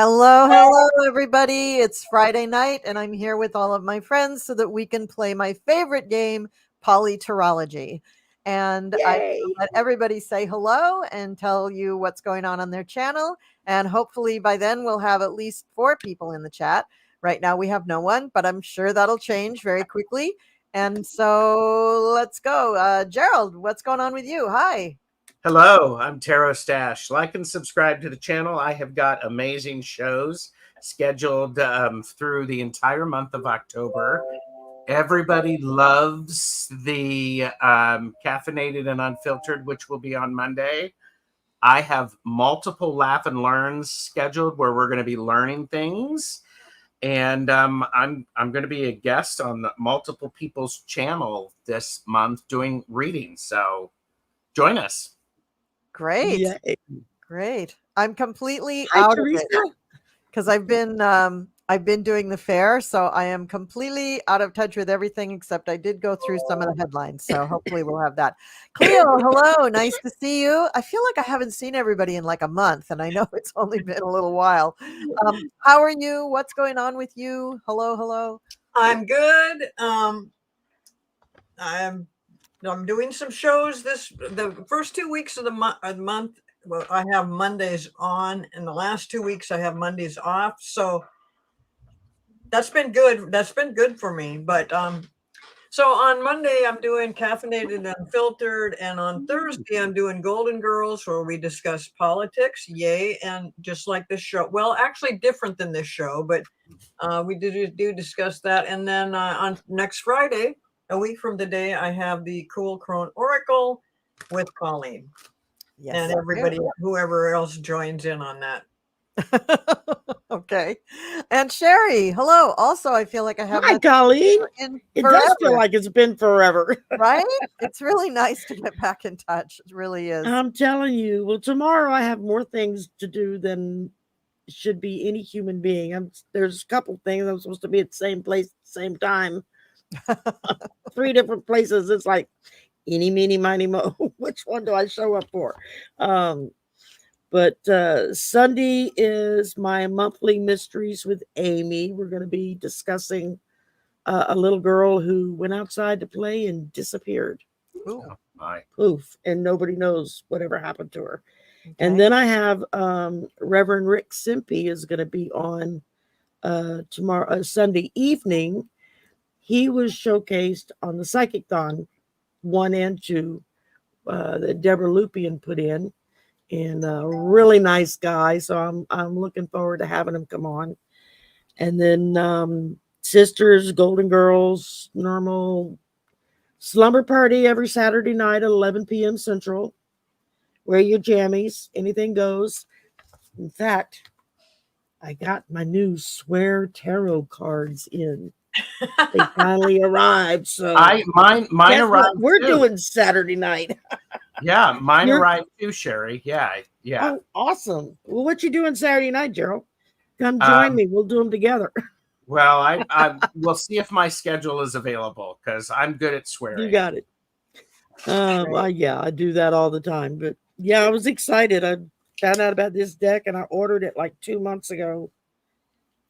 Hello, everybody. It's Friday night, and I'm here with all of my friends so that we can play my favorite game, PoliTarology. And I will let everybody say hello and tell you what's going on their channel. And hopefully by then we'll have at least 4 people in the chat. Right now we have no one, but I'm sure that'll change very quickly. And so let's go. Gerald, what's going on with you? Hi. Hello, I'm TarotStache. Like and subscribe to the channel. I have got amazing shows scheduled through the entire month of October. Everybody loves the caffeinated and unfiltered, which will be on Monday. I have multiple laugh and learns scheduled where we're going to be learning things. And I'm going to be a guest on multiple people's channel this month doing readings. So join us. Great. Yay. Great. I'm completely Hi, out Teresa. of it because I've been doing the fair, so I am completely out of touch with everything except I did go through some of the headlines. So hopefully we'll have that. Cleo, hello. Nice to see you. I feel like I haven't seen everybody in like a month, and I know it's only been a little while. How are you? What's going on with you? Hello. I'm good. I'm doing some shows the first 2 weeks of the month. Well, I have Mondays on, and the last 2 weeks I have Mondays off. So that's been good. That's been good for me. But so on Monday I'm doing caffeinated and unfiltered, and on Thursday I'm doing Golden Girls, where we discuss politics. Yay! And just like this show, well, actually different than this show, but we do discuss that. And then on next Friday, a week from today, I have the cool Crone Oracle with Colleen. Yes, and everybody, whoever else joins in on that. Okay. And Shari, hello. Also, I feel like I have. Hi, Colleen. It does feel like it's been forever. Right? It's really nice to get back in touch. It really is. I'm telling you. Well, tomorrow I have more things to do than should be any human being. There's a couple things. I'm supposed to be at the same place at the same time. 3 different places. It's like eeny, meeny, miny, mo. Which one do I show up for? But Sunday is my monthly mysteries with Amy. We're going to be discussing a little girl who went outside to play and disappeared. Ooh. Poof. And nobody knows whatever happened to her. Okay. And then I have Reverend Rick Simpy is going to be on tomorrow, Sunday evening. He was showcased on the Psychic-thon 1 and 2 that Deborah Lupian put in, and a really nice guy. So I'm looking forward to having him come on. And then Sisters, Golden Girls, normal slumber party every Saturday night at 11 p.m. Central. Wear your jammies, anything goes. In fact, I got my new Swear tarot cards in. They finally arrived. So mine arrived. We're doing Saturday night. Yeah, mine arrived too, Shari. Yeah. Oh, awesome. Well, what you doing Saturday night, Gerald? Come join me. We'll do them together. Well, I we'll see if my schedule is available because I'm good at swearing. You got it. Well, yeah, I do that all the time. But yeah, I was excited. I found out about this deck and I ordered it like 2 months ago.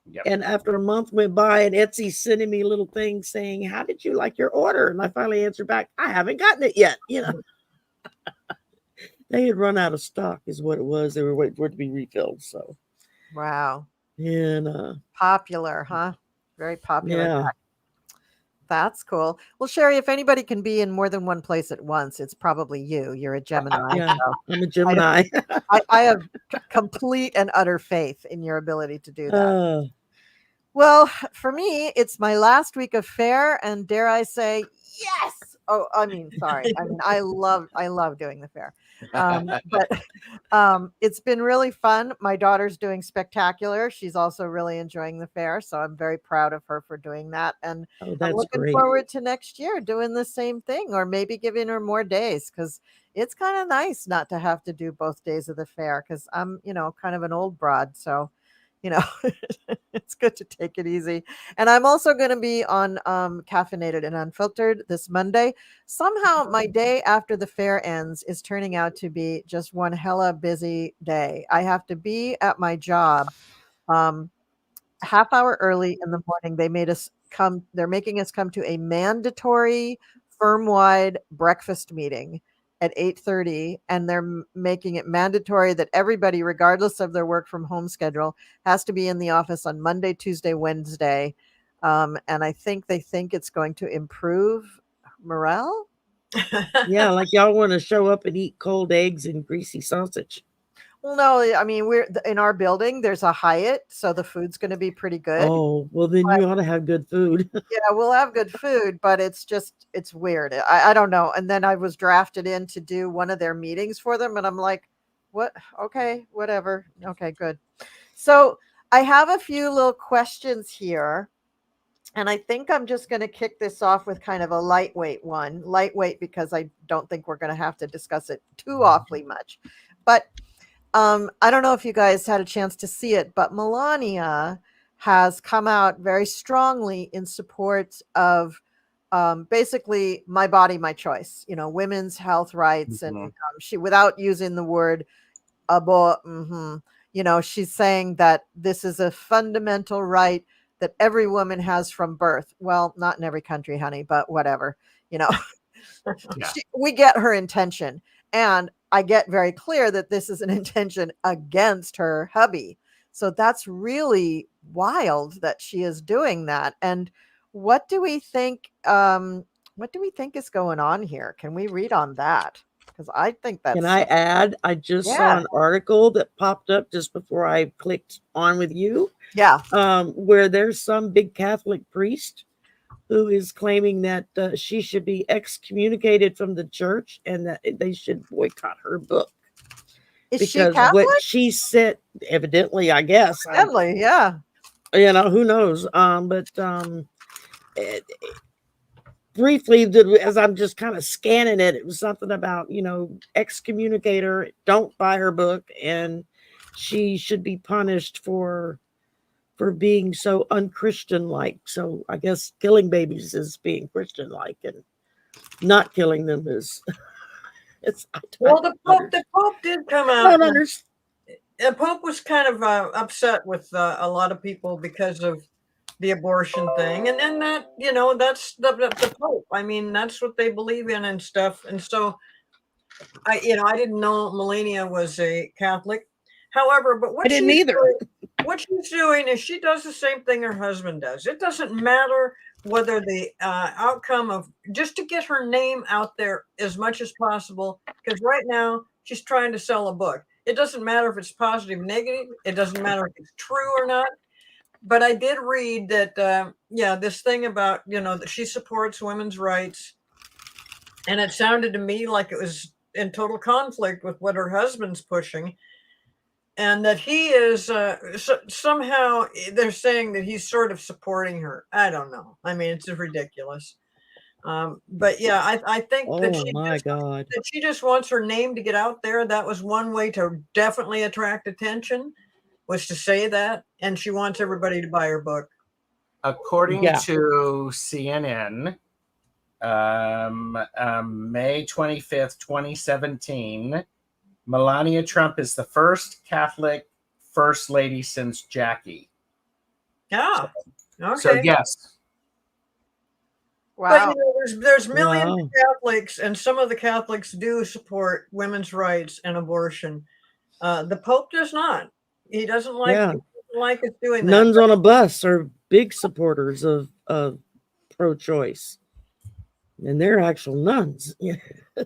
Yep. And after a month went by and Etsy sending me a little thing saying, how did you like your order? And I finally answered back, I haven't gotten it yet. You know, they had run out of stock is what it was. They were waiting for it to be refilled. So, wow. And popular, huh? Very popular. Yeah. That's cool. Well, Shari, if anybody can be in more than one place at once, it's probably you. You're a Gemini. Yeah, so I'm a Gemini. I have complete and utter faith in your ability to do that. Well, for me, it's my last week of fair, and dare I say, yes. Oh, I mean, sorry. I mean, I love doing the fair. But it's been really fun. My daughter's doing spectacular. She's also really enjoying the fair, so I'm very proud of her for doing that. And I'm looking forward to next year doing the same thing, or maybe giving her more days, because it's kind of nice not to have to do both days of the fair, because I'm, kind of an old broad, so it's good to take it easy. And I'm also going to be on Caffeinated and Unfiltered this Monday. Somehow my day after the fair ends is turning out to be just one hella busy day. I have to be at my job half hour early in the morning. They made us come. They're making us come to a mandatory firm-wide breakfast meeting at 8:30, and they're making it mandatory that everybody, regardless of their work from home schedule, has to be in the office on Monday, Tuesday, Wednesday. And I think they think it's going to improve morale. Yeah, like y'all want to show up and eat cold eggs and greasy sausage. Well, no, I mean, we're in our building, there's a Hyatt, so the food's going to be pretty good. Oh, well, then you ought to have good food. Yeah, we'll have good food, but it's weird. I don't know. And then I was drafted in to do one of their meetings for them, and I'm like, what? Okay, whatever. Okay, good. So I have a few little questions here. And I think I'm just going to kick this off with kind of a lightweight one. Lightweight because I don't think we're going to have to discuss it too awfully much. But I don't know if you guys had a chance to see it, but Melania has come out very strongly in support of basically my body, my choice, women's health rights. And she, without using the word she's saying that this is a fundamental right that every woman has from birth. Well, not in every country, honey, but whatever, Yeah. We get her intention. And I get very clear that this is an intention against her hubby. So that's really wild that she is doing that. And what do we think? What do we think is going on here? Can we read on that? Because I think that's. Can I add? I just saw an article that popped up just before I clicked on with you. Yeah. Where there's some big Catholic priest who is claiming that she should be excommunicated from the church and that they should boycott her book. Is she Catholic? What she said, evidently, I guess. Evidently, yeah. Who knows? Briefly, as I'm just kind of scanning it, it was something about, excommunicate her, don't buy her book, and she should be punished for being so unchristian-like. So I guess killing babies is being Christian-like, and not killing them is. The Pope did come out. The Pope was kind of upset with a lot of people because of the abortion thing, and then that that's the Pope. I mean, that's what they believe in and stuff. And so, I didn't know Melania was a Catholic. However, but what she's doing is she does the same thing her husband does. It doesn't matter whether the outcome of, just to get her name out there as much as possible, because right now she's trying to sell a book. It doesn't matter if it's positive, negative. It doesn't matter if it's true or not. But I did read that, this thing about, that she supports women's rights. And it sounded to me like it was in total conflict with what her husband's pushing. And that he is somehow, they're saying that he's sort of supporting her. I don't know. I mean, it's ridiculous. But yeah, I think that she just wants her name to get out there. That was one way to definitely attract attention, was to say that. And she wants everybody to buy her book. According to CNN, May 25th, 2017, Melania Trump is the first Catholic first lady since Jackie. Yeah. Okay. So yes. Wow. But there's millions of Catholics, and some of the Catholics do support women's rights and abortion. The Pope does not. He doesn't like us doing that. Nuns on a bus are big supporters of pro-choice, and they're actual nuns.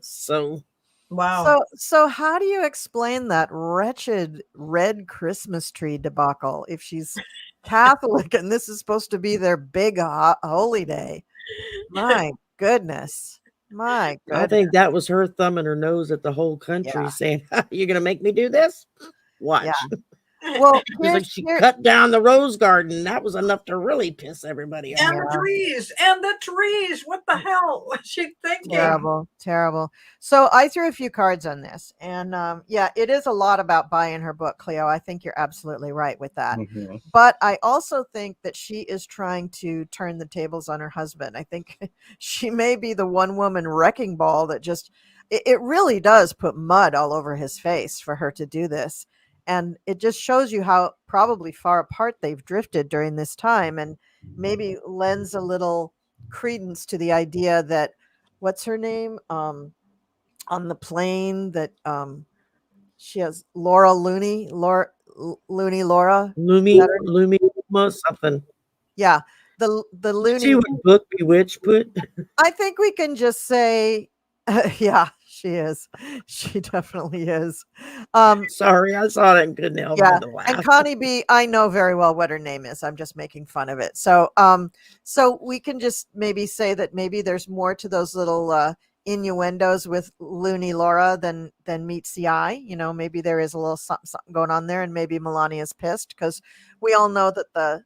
So. Wow. So how do you explain that wretched red Christmas tree debacle if she's Catholic and this is supposed to be their big holy day? My goodness. My goodness. I think that was her thumbing her nose at the whole country saying, you're going to make me do this? Watch. Yeah. Well, she cut down the rose garden. That was enough to really piss everybody off. And the trees. What the hell was she thinking? Terrible. So I threw a few cards on this, and it is a lot about buying her book, Cleo. I think you're absolutely right with that. Mm-hmm. But I also think that she is trying to turn the tables on her husband. I think she may be the one woman wrecking ball that just, it really does put mud all over his face for her to do this. And it just shows you how probably far apart they've drifted during this time, and maybe lends a little credence to the idea that, what's her name? On the plane that she has Laura Looney, Laura Looney Laura. Lumi something. Yeah, the Looney. See what book Bewitched put? I think we can just say, yeah, she is. She definitely is. Sorry, I saw that and couldn't help but to laugh. And Connie B, I know very well what her name is. I'm just making fun of it. So, so we can just maybe say that maybe there's more to those little innuendos with Looney Laura than meets the eye. You know, maybe there is a little something going on there, and maybe Melania's pissed because we all know that the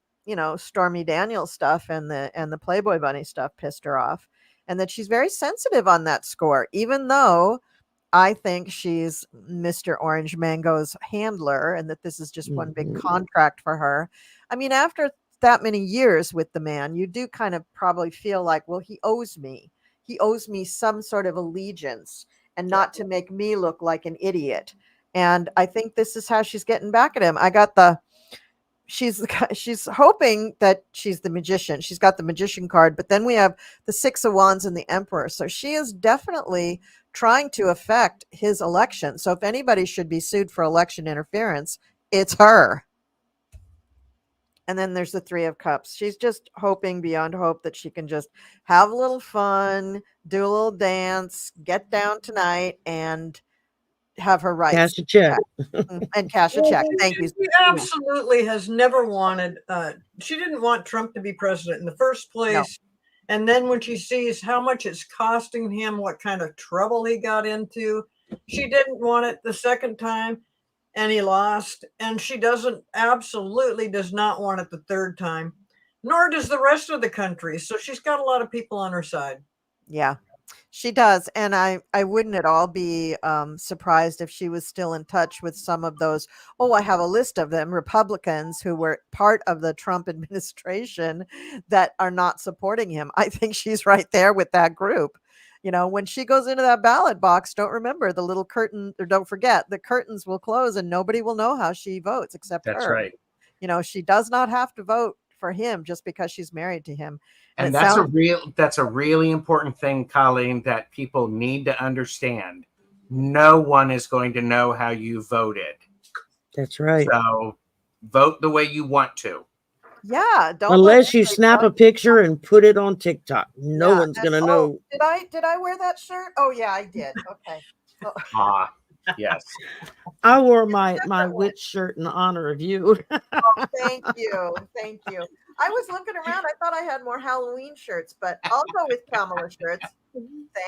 Stormy Daniels stuff and the Playboy Bunny stuff pissed her off, and that she's very sensitive on that score, even though I think she's Mr. Orange Mango's handler and that this is just one big contract for her. I mean, after that many years with the man, you do kind of probably feel like, well, he owes me. He owes me some sort of allegiance, and not to make me look like an idiot. And I think this is how she's getting back at him. I got she's hoping that she's the magician. She's got the magician card, but then we have the Six of Wands and the Emperor. So she is definitely trying to affect his election. So if anybody should be sued for election interference, it's her. And then there's the Three of Cups. She's just hoping beyond hope that she can just have a little fun, do a little dance, get down tonight, and have her rights. Cash a check. And cash a check. Thank you. She absolutely has never wanted, she didn't want Trump to be president in the first place. No. And then when she sees how much it's costing him, what kind of trouble he got into, she didn't want it the second time, and he lost. And she absolutely does not want it the third time, nor does the rest of the country. So she's got a lot of people on her side. Yeah, she does. And I wouldn't at all be surprised if she was still in touch with some of those, I have a list of them, Republicans who were part of the Trump administration that are not supporting him. I think she's right there with that group. You know, when she goes into that ballot box, don't forget the curtains will close and nobody will know how she votes except her. That's right. You know, she does not have to vote for him just because she's married to him. And that's a really important thing, Colleen, that people need to understand. No one is going to know how you voted. That's right. So vote the way you want to. Yeah, unless you snap a picture and put it on TikTok. No one's gonna know. Did I wear that shirt? Oh yeah, I did. Okay. Yes. I wore my witch shirt in honor of you. Thank you. Thank you. I was looking around. I thought I had more Halloween shirts, but I'll go with Kamala shirts.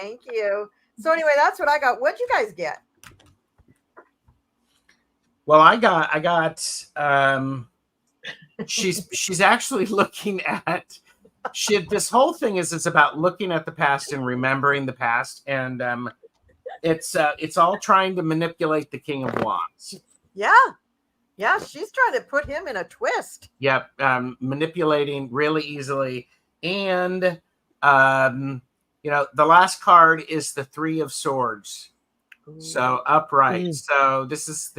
Thank you. So anyway, that's what I got. What'd you guys get? Well, I got she's actually looking at this whole thing it's about looking at the past and remembering the past, and it's all trying to manipulate the King of Wands. Yeah, she's trying to put him in a twist. Yep, manipulating really easily. And the last card is the Three of Swords. Ooh. So upright. So this is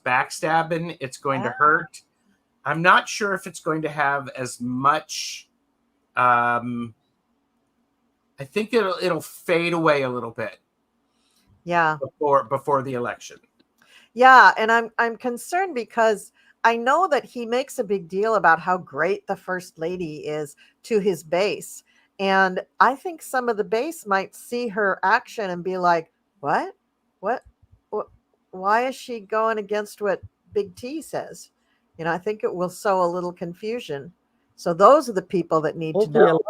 backstabbing. It's going to hurt. I'm not sure if it's going to have as much. I think it'll fade away a little bit. Yeah. Before the election. Yeah, and I'm concerned because I know that he makes a big deal about how great the First Lady is to his base. And I think some of the base might see her action and be like, what? Why is she going against what Big T says? You know, I think it will sow a little confusion. So those are the people that need to know.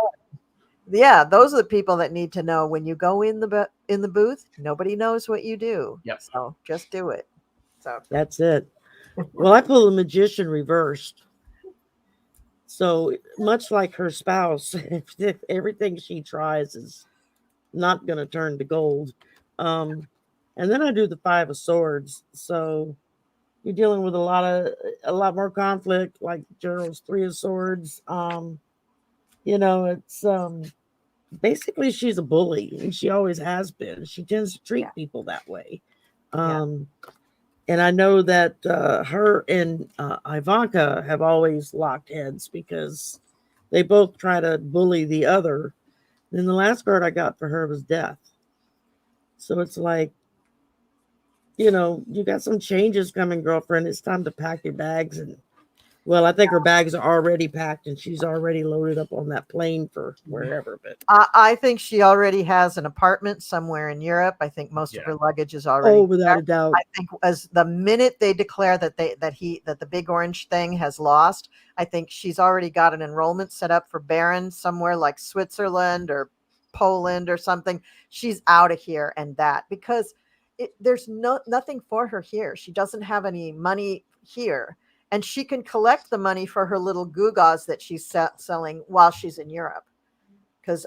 Yeah, those are the people that need to know when you go in the booth, nobody knows what you do. Yep. So just do it. So that's it. Well, I pulled the Magician reversed. So much like her spouse, if everything she tries is not going to turn to gold. And then I do the Five of Swords. So you're dealing with a lot more conflict, like Gerald's Three of Swords. It's basically she's a bully, and she always has been. She tends to treat people that way. And I know that her and Ivanka have always locked heads because they both try to bully the other. And the last card I got for her was death. So it's like, you know, you got some changes coming, girlfriend. It's time to pack your bags. And well, I think her bags are already packed and she's already loaded up on that plane for wherever. But I think she already has an apartment somewhere in Europe. I think most of her luggage is already without a doubt. I think as the minute they declare that the big orange thing has lost, I think she's already got an enrollment set up for Baron somewhere like Switzerland or Poland or something. She's out of here and that because there's nothing for her here. She doesn't have any money here. And she can collect the money for her little gewgaws that she's selling while she's in Europe. Because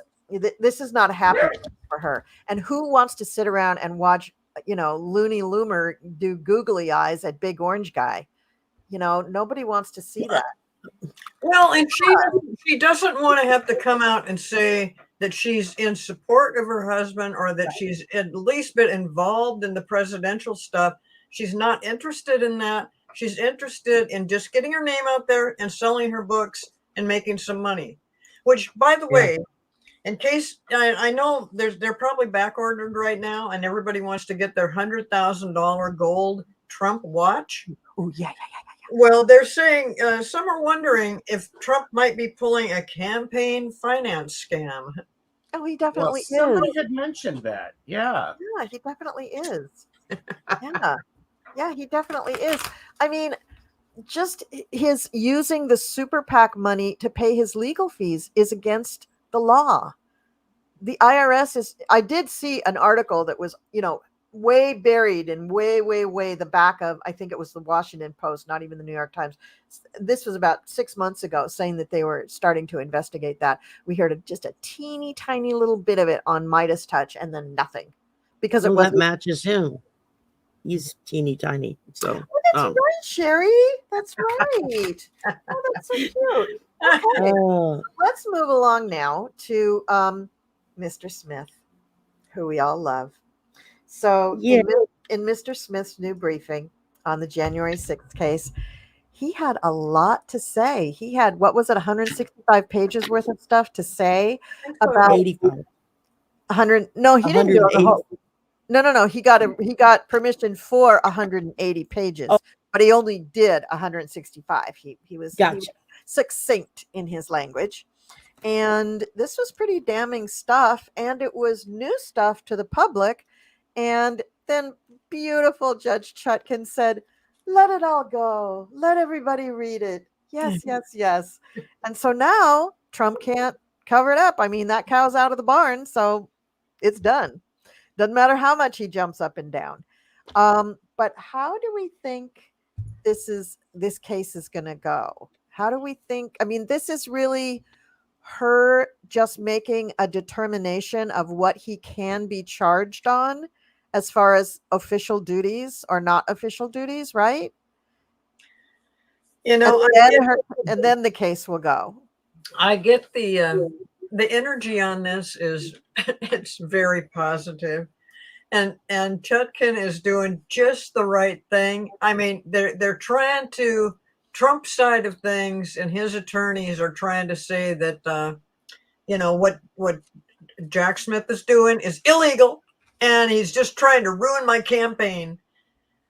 this is not a happy for her. And who wants to sit around and watch, you know, Looney Loomer do googly eyes at Big Orange Guy? You know, nobody wants to see that. Well, and she doesn't want to have to come out and say that she's in support of her husband or that she's at least been involved in the presidential stuff. She's not interested in that. She's interested in just getting her name out there and selling her books and making some money, which, by the way, in case I know they're probably back ordered right now and everybody wants to get their $100,000 gold Trump watch. Oh, yeah. Well, they're saying some are wondering if Trump might be pulling a campaign finance scam. Oh, he definitely is. Somebody had mentioned that. Yeah. Yeah, he definitely is. Yeah, he definitely is. I mean, just his using the super PAC money to pay his legal fees is against the law. The IRS is, I did see an article that was, you know, way buried in way the back of, I think it was the Washington Post, not even the New York Times. This was about 6 months ago, saying that they were starting to investigate that. We heard just a teeny tiny little bit of it on Midas Touch and then nothing because it was that matches him. He's teeny tiny. So that's right, Shari. That's right. Oh, that's so cute. Okay. Let's move along now to Mr. Smith, who we all love. So in Mr. Smith's new briefing on the January 6th case, he had a lot to say. He had, what was it, 165 pages worth of stuff to say about 85. 100. No, he didn't do the whole. No. He got permission for 180 pages, but he only did 165. He was succinct in his language. And this was pretty damning stuff. And it was new stuff to the public. And then beautiful Judge Chutkin said, let it all go. Let everybody read it. Yes. And so now Trump can't cover it up. I mean, that cow's out of the barn. So it's done. Doesn't matter how much he jumps up and down. But how do we think this case is going to go? How do we think? I mean, this is really her just making a determination of what he can be charged on as far as official duties or not official duties, right? You know, and then the case will go. I get the energy on this is it's very positive, and Chutkin is doing just the right thing. I mean, they're trying to, Trump's side of things and his attorneys are trying to say that you know what Jack Smith is doing is illegal and he's just trying to ruin my campaign.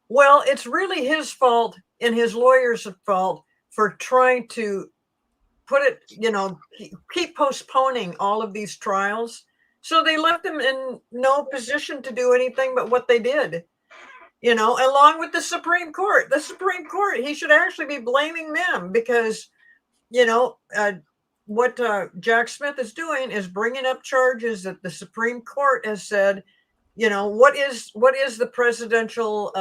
Well, it's really his fault and his lawyers' fault for trying to put it, you know, keep postponing all of these trials. So they left him in no position to do anything but what they did, you know, along with the Supreme Court. The Supreme Court, he should actually be blaming them because, you know, what Jack Smith is doing is bringing up charges that the Supreme Court has said, you know, what is the presidential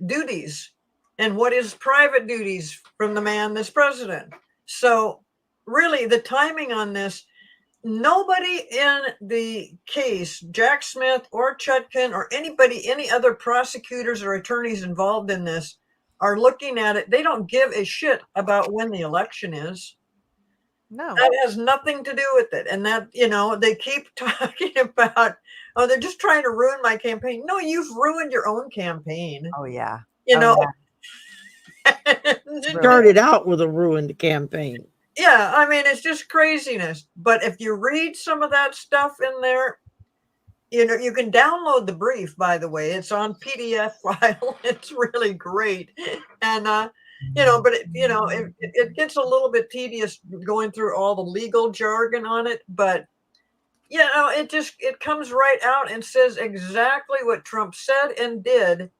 duties and what is private duties from the man that's president. So really the timing on this, nobody in the case, Jack Smith or Chutkin or anybody, any other prosecutors or attorneys involved in this are looking at it. They don't give a shit about when the election is. No. That has nothing to do with it. And that, they keep talking about, oh, they're just trying to ruin my campaign. No, you've ruined your own campaign. Oh, yeah. Started out with a ruined campaign. Yeah, I mean, it's just craziness. But if you read some of that stuff in there, you can download the brief, by the way. It's on PDF file. It's really great. And, but it gets a little bit tedious going through all the legal jargon on it. But, it comes right out and says exactly what Trump said and did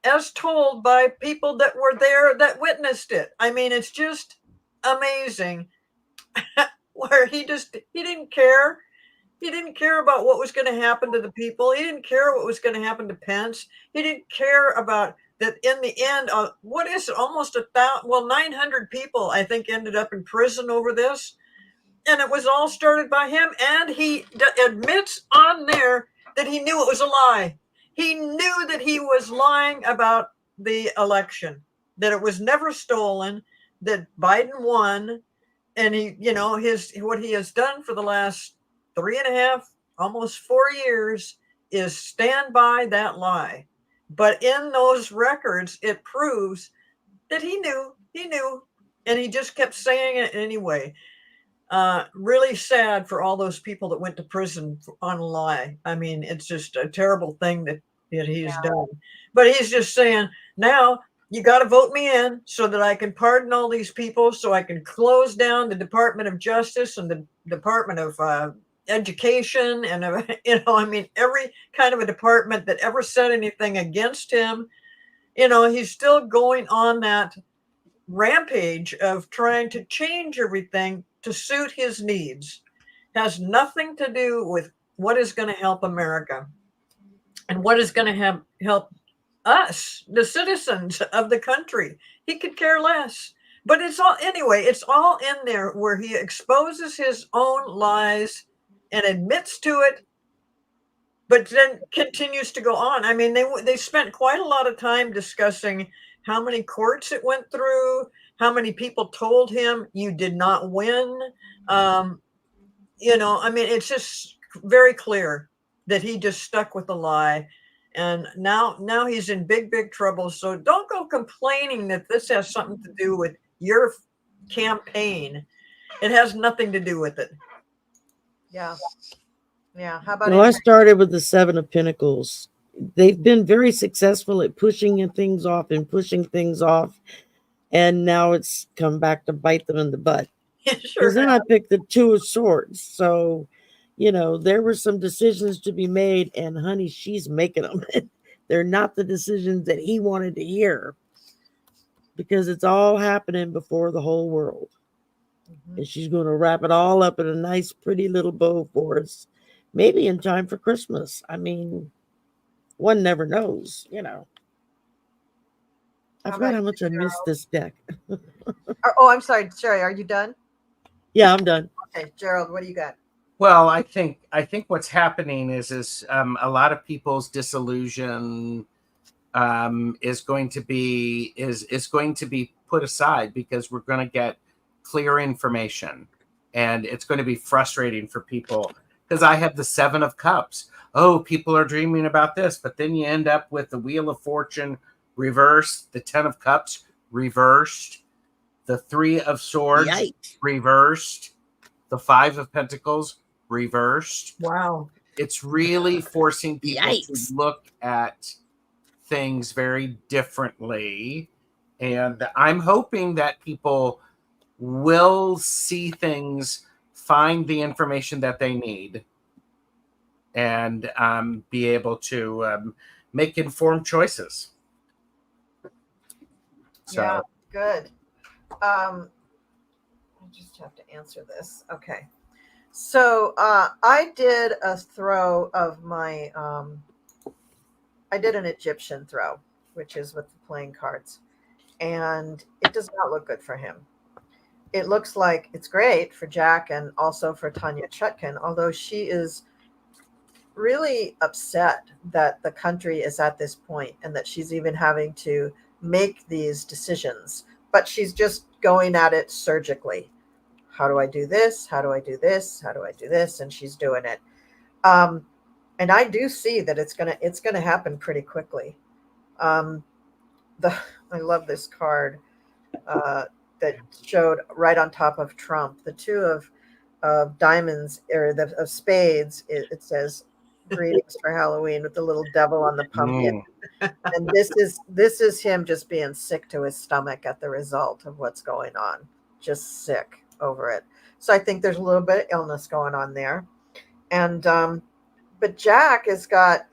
as told by people that were there that witnessed it. I mean, it's just amazing where he didn't care. He didn't care about what was going to happen to the people. He didn't care what was going to happen to Pence. He didn't care about that. In the end, what is it? Almost 900 people, I think, ended up in prison over this. And it was all started by him. And he admits on there that he knew it was a lie. He knew that he was lying about the election, that it was never stolen, that Biden won. And what he has done for the last 3.5, almost 4 years is stand by that lie. But in those records, it proves that he knew, and he just kept saying it anyway. Really sad for all those people that went to prison on a lie. I mean, it's just a terrible thing that he's done. But he's just saying, now you got to vote me in so that I can pardon all these people, so I can close down the Department of Justice and the Department of Education, and every kind of a department that ever said anything against him. He's still going on that rampage of trying to change everything to suit his needs. Has nothing to do with what is going to help America and what is going to help us, the citizens of the country. He could care less. But it's all in there where he exposes his own lies and admits to it, but then continues to go on. I mean, they spent quite a lot of time discussing how many courts it went through, how many people told him you did not win. It's just very clear that he just stuck with the lie. And now he's in big, big trouble. So don't go complaining that this has something to do with your campaign. It has nothing to do with it. Yeah. Yeah. How about I started with the 7 of Pentacles. They've been very successful at pushing things off. And now it's come back to bite them in the butt. Because then I picked the 2 of Swords. So, there were some decisions to be made, and honey, she's making them. They're not the decisions that he wanted to hear, because it's all happening before the whole world. Mm-hmm. And she's going to wrap it all up in a nice, pretty little bow for us, maybe in time for Christmas. I mean, one never knows, I forgot how much I missed this deck. I'm sorry, Shari, are you done? Yeah, I'm done. Okay, Gerald, what do you got? Well, I think what's happening is a lot of people's disillusion is going to be put aside, because we're going to get clear information, and it's going to be frustrating for people, because I have the 7 of Cups. Oh, people are dreaming about this, but then you end up with the Wheel of Fortune reversed, the 10 of Cups reversed, the 3 of Swords reversed, the 5 of Pentacles reversed. Wow. It's really forcing people to look at things very differently. And I'm hoping that people will see things, find the information that they need, and be able to make informed choices. So. Yeah, good. I just have to answer this. Okay. So I did a throw of my, I did an Egyptian throw, which is with the playing cards. And it does not look good for him. It looks like it's great for Jack and also for Tanya Chutkin, although she is really upset that the country is at this point and that she's even having to make these decisions. But she's just going at it surgically. how do I do this? How do I do this? How do I do this? And she's doing it. And I do see that it's gonna happen pretty quickly. I love this card that showed right on top of Trump, the two of diamonds or of spades. It says greetings for Halloween with the little devil on the pumpkin. And this is him just being sick to his stomach at the result of what's going on, just sick over it. So I think there's a little bit of illness going on there. And but Jack has got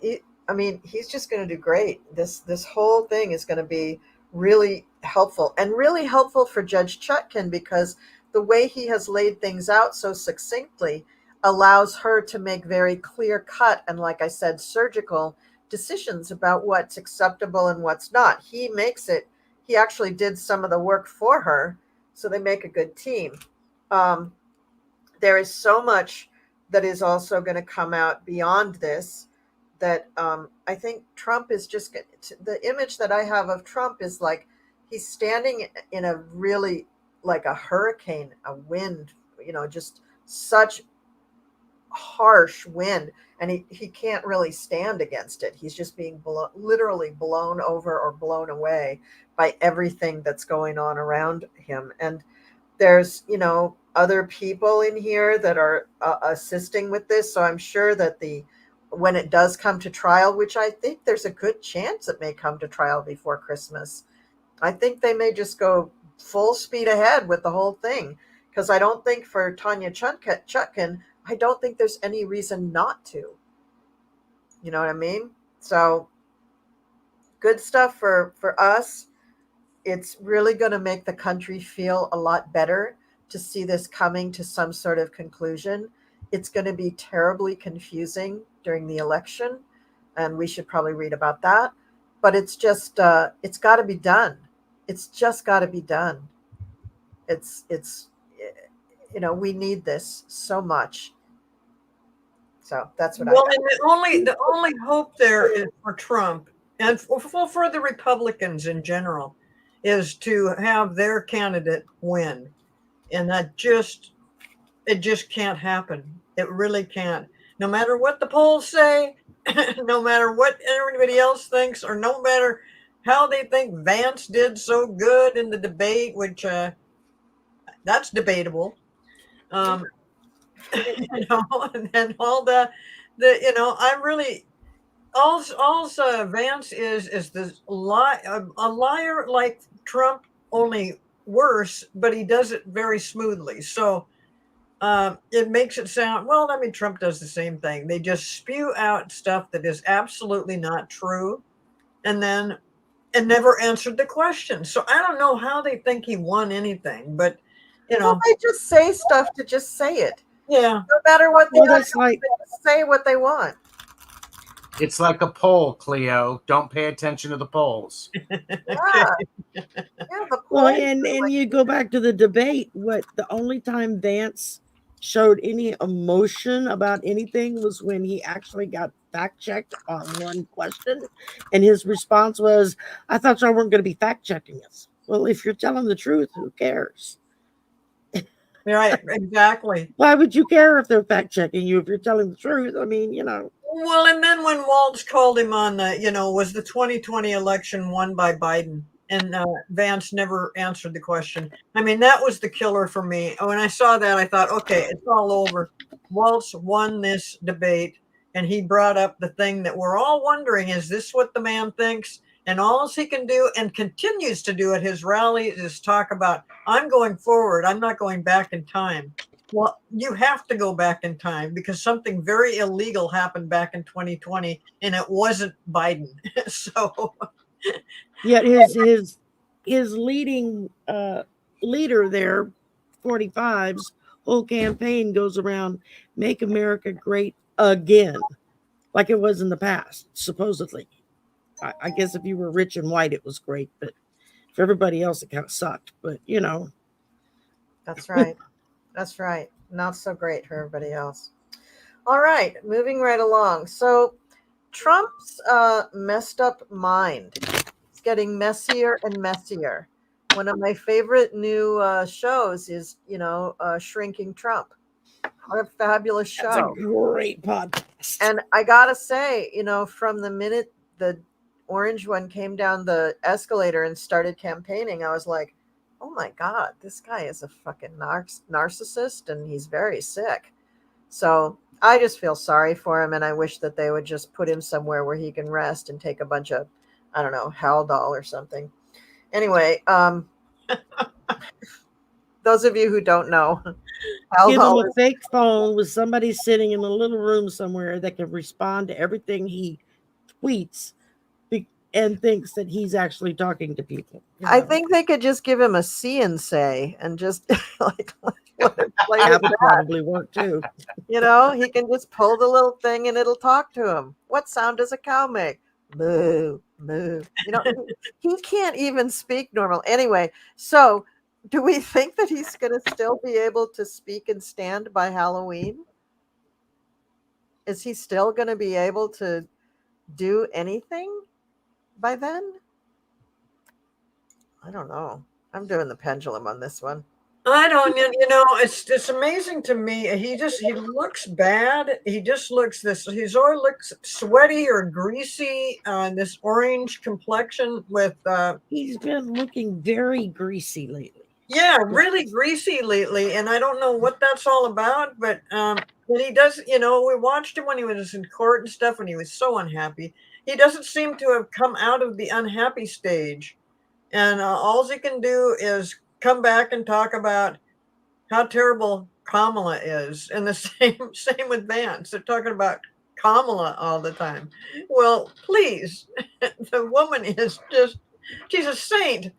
he's just going to do great. This whole thing is going to be really helpful, and really helpful for Judge Chutkin, because the way he has laid things out so succinctly allows her to make very clear cut and, like I said, surgical decisions about what's acceptable and what's not. He actually did some of the work for her, so they make a good team. There is so much that is also going to come out beyond this, that I think Trump is just, the image that I have of Trump is like he's standing in a really, like a hurricane, a wind, just such harsh wind, and he can't really stand against it. He's just being literally blown over or blown away by everything that's going on around him. And there's, other people in here that are assisting with this. So I'm sure that when it does come to trial, which I think there's a good chance it may come to trial before Christmas, I think they may just go full speed ahead with the whole thing. Because I don't think for Tanya Chutkin, I don't think there's any reason not to. You know what I mean? So good stuff for us. It's really going to make the country feel a lot better to see this coming to some sort of conclusion. It's going to be terribly confusing during the election, and we should probably read about that. But it's just, it's got to be done. It's just got to be done. It's we need this so much. So that's what and the only hope there is for Trump and for the Republicans in general is to have their candidate win. And it just can't happen. It really can't. No matter what the polls say, no matter what everybody else thinks, or no matter how they think Vance did so good in the debate, which that's debatable. And then all I'm really also Vance is this a liar like Trump, only worse, but he does it very smoothly. So it makes it sound, Trump does the same thing. They just spew out stuff that is absolutely not true, and never answered the question. So I don't know how they think he won anything, but they just say stuff to just say it. Yeah. No matter what they just say what they want. It's like a poll, Cleo. Don't pay attention to the polls. And you go back to the debate. The only time Vance showed any emotion about anything was when he actually got fact checked on one question, and his response was, "I thought y'all weren't going to be fact checking us." Well, if you're telling the truth, who cares? Right, exactly. Why would you care if they're fact checking you if you're telling the truth? I mean, Well, and then when Waltz called him on was the 2020 election won by Biden, and Vance never answered the question. I mean, that was the killer for me. When I saw that, I thought, okay, it's all over. Waltz won this debate, and he brought up the thing that we're all wondering, is this what the man thinks? And all he can do, and continues to do at his rally, is talk about, I'm going forward. I'm not going back in time. Well, you have to go back in time, because something very illegal happened back in 2020, and it wasn't Biden. So, yet his leading leader there, 45's whole campaign goes around, make America great again, like it was in the past, supposedly. I guess if you were rich and white, it was great, but for everybody else, it kind of sucked. But that's right. That's right. Not so great for everybody else. All right, moving right along. So Trump's messed up mind is getting messier and messier. one of my favorite new shows is, Shrinking Trump. What a fabulous show. That's a great podcast. And I gotta say, from the minute the orange one came down the escalator and started campaigning, I was like, oh my God, this guy is a fucking narcissist and he's very sick. So I just feel sorry for him, and I wish that they would just put him somewhere where he can rest and take a bunch of, I don't know, Haldol or something. Anyway, those of you who don't know, give him a fake phone with somebody sitting in a little room somewhere that can respond to everything he tweets and thinks that he's actually talking to people. I think they could just give him a see and say and just like let him play that would probably work too. He can just pull the little thing and it'll talk to him. What sound does a cow make? Moo, moo. He can't even speak normal. Anyway, so do we think that he's going to still be able to speak and stand by Halloween? Is he still going to be able to do anything by then? I don't know. I'm doing the pendulum on this one. I don't, it's amazing to me. He looks bad. He just looks looks sweaty or greasy. This orange complexion with. He's been looking very greasy lately. Yeah, really greasy lately, and I don't know what that's all about. But he does. We watched him when he was in court and stuff, and he was so unhappy. He doesn't seem to have come out of the unhappy stage, and all he can do is come back and talk about how terrible Kamala is. And the same with Vance. They're talking about Kamala all the time. Well, please, the woman is she's a saint.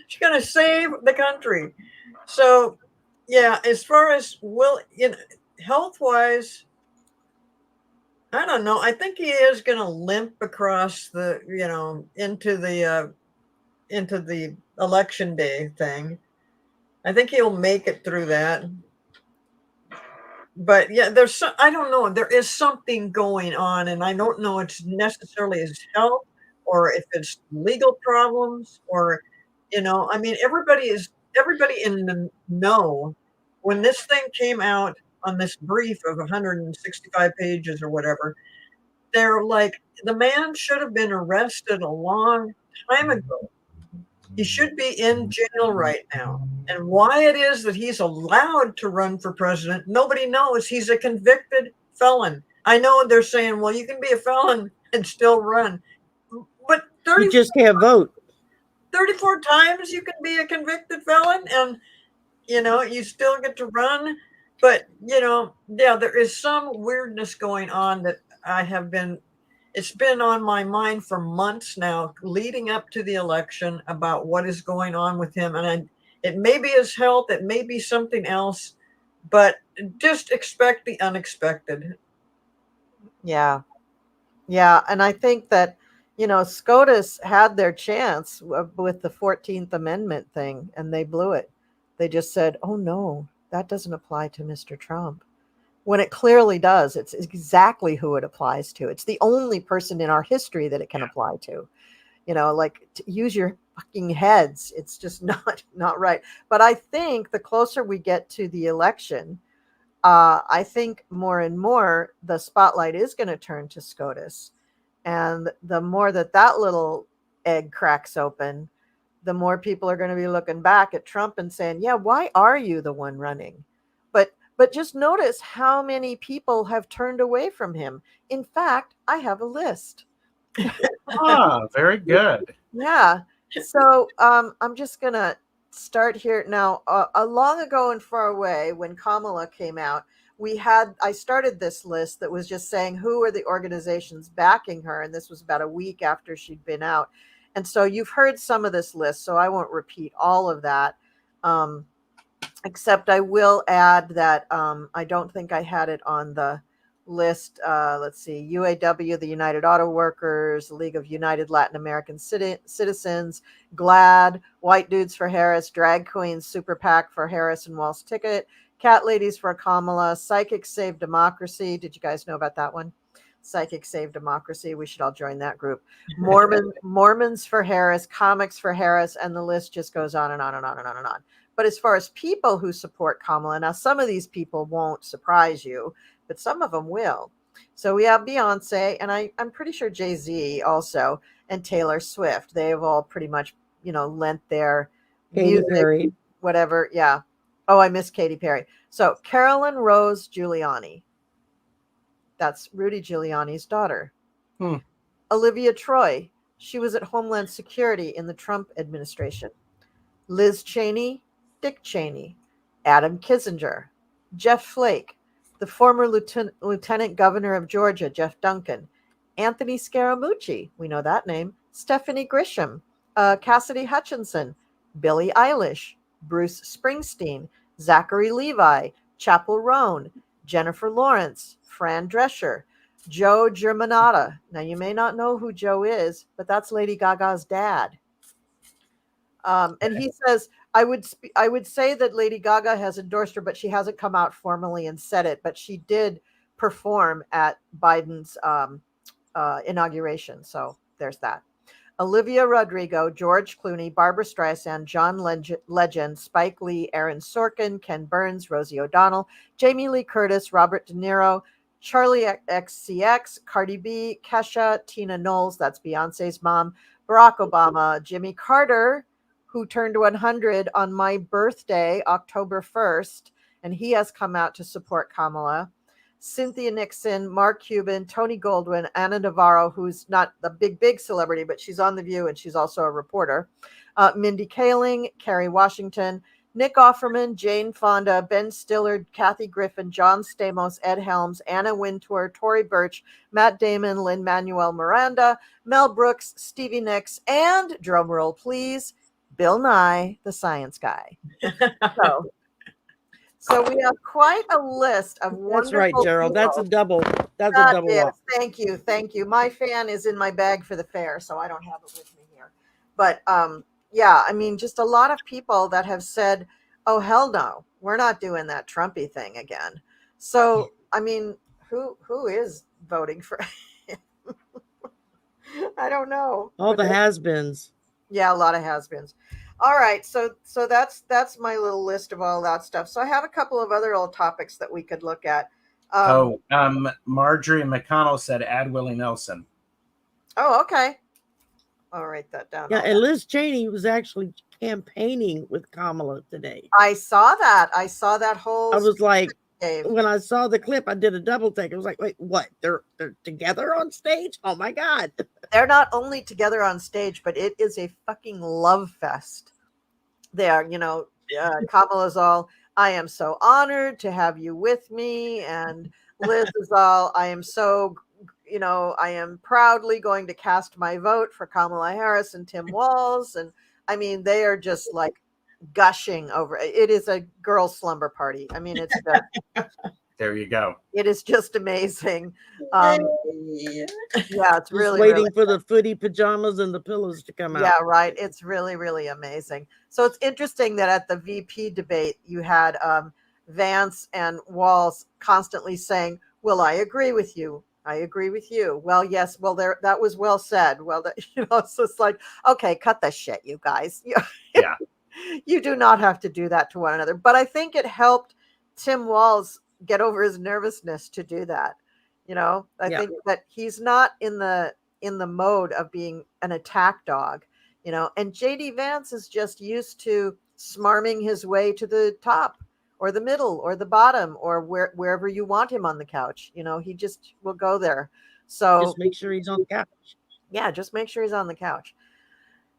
She's going to save the country. So, yeah, as far as health-wise, I don't know. I think he is going to limp across into the election day thing. I think he'll make it through that. But yeah, I don't know. There is something going on, and I don't know it's necessarily his health or if it's legal problems or, everybody in the know when this thing came out on this brief of 165 pages or whatever, they're like, the man should have been arrested a long time ago. He should be in jail right now. And why it is that he's allowed to run for president, nobody knows. He's a convicted felon. I know they're saying, well, you can be a felon and still run. But you just can't vote. 34 times you can be a convicted felon and, you still get to run. But, there is some weirdness going on that it's been on my mind for months now, leading up to the election, about what is going on with him. And it may be his health, it may be something else, but just expect the unexpected. Yeah. Yeah. And I think that, SCOTUS had their chance with the 14th Amendment thing, and they blew it. They just said, oh, no, that doesn't apply to Mr. Trump. When it clearly does. It's exactly who it applies to. It's the only person in our history that it can apply to. To use your fucking heads. It's just not right. But I think the closer we get to the election, I think more and more the spotlight is going to turn to SCOTUS. And the more that little egg cracks open, the more people are going to be looking back at Trump and saying, yeah, why are you the one running? But just notice how many people have turned away from him. In fact, I have a list. Very good. Yeah. So I'm just going to start here now. Long ago and far away, when Kamala came out, I started this list that was just saying who are the organizations backing her. And this was about a week after she'd been out. And so you've heard some of this list, so I won't repeat all of that. Except I will add that I don't think I had it on the list. Let's see, UAW, the United Auto Workers, the League of United Latin American Citizens, GLAD, White Dudes for Harris, Drag Queens, Super PAC for Harris and Walsh Ticket, Cat Ladies for Kamala, Psychics Save Democracy. Did you guys know about that one? Psychic Save Democracy. We should all join that group. Mormons for Harris, Comics for Harris, and the list just goes on and on and on and on and on. But as far as people who support Kamala, now some of these people won't surprise you, but some of them will. So we have Beyonce, and I'm pretty sure Jay-Z also, and Taylor Swift. They have all pretty much, lent their music, Perry. Whatever. Yeah. Oh, I missed Katy Perry. So Carolyn Rose Giuliani. That's Rudy Giuliani's daughter. Olivia Troy. She was at Homeland Security in the Trump administration. Liz Cheney, Dick Cheney, Adam Kinzinger, Jeff Flake, the former Lieutenant Governor of Georgia, Jeff Duncan, Anthony Scaramucci, we know that name, Stephanie Grisham, Cassidy Hutchinson, Billie Eilish, Bruce Springsteen, Zachary Levi, Chappell Roan, Jennifer Lawrence, Fran Drescher, Joe Germanotta. Now, you may not know who Joe is, but that's Lady Gaga's dad. And he says, I would say that Lady Gaga has endorsed her, but she hasn't come out formally and said it. But she did perform at Biden's inauguration. So there's that. Olivia Rodrigo, George Clooney, Barbara Streisand, John Legend, Spike Lee, Aaron Sorkin, Ken Burns, Rosie O'Donnell, Jamie Lee Curtis, Robert De Niro, Charlie XCX, Cardi B, Kesha, Tina Knowles, that's Beyonce's mom, Barack Obama, Jimmy Carter, who turned 100 on my birthday, October 1st, and he has come out to support Kamala. Cynthia Nixon, Mark Cuban, Tony Goldwyn, Anna Navarro, who's not the big celebrity, but she's on The View and she's also a reporter. Mindy Kaling, Kerry Washington, Nick Offerman, Jane Fonda, Ben Stiller, Kathy Griffin, John Stamos, Ed Helms, Anna Wintour, Tory Burch, Matt Damon, Lin-Manuel Miranda, Mel Brooks, Stevie Nicks, and drumroll please, Bill Nye, the science guy. So we have quite a list of wonderful. That's right, Gerald. People. That's a double. That's a double. Yes, thank you. My fan is in my bag for the fair, so I don't have it with me here. But yeah, I mean, just a lot of people that have said, "Oh hell no, we're not doing that Trumpy thing again." So I mean, who is voting for him? I don't know. All the has-beens. Yeah, a lot of has-beens. All right, so that's my little list of all that stuff. So I have a couple of other old topics that we could look at. Marjorie McConnell said, "Add Willie Nelson." Oh, okay. I'll write that down. Yeah, and Liz Cheney was actually campaigning with Kamala today. I saw that. I saw that whole. I was like, when I saw the clip, I did a double take. I was like, wait, what? They're together on stage? Oh my God. They're not only together on stage, but it is a fucking love fest. They are, Kamala's all, I am so honored to have you with me. And Liz is all, I am so, I am proudly going to cast my vote for Kamala Harris and Tim Walz. And I mean, they are just like gushing over it. It is a girl slumber party. I mean, it's there you go. It is just amazing. Yeah, it's really waiting really for the footy pajamas and the pillows to come out. Yeah, right. It's really, really amazing. So it's interesting that at the VP debate, you had Vance and Walz constantly saying, "Well, I agree with you. I agree with you." Well, yes. Well, that was well said. Well, it's just like, okay, cut the shit, you guys. Yeah. You do not have to do that to one another. But I think it helped Tim Walz get over his nervousness to do that. I think that he's not in the mode of being an attack dog, and JD Vance is just used to smarming his way to the top or the middle or the bottom or wherever you want him on the couch. He just will go there. So just make sure he's on the couch. Yeah, just make sure he's on the couch.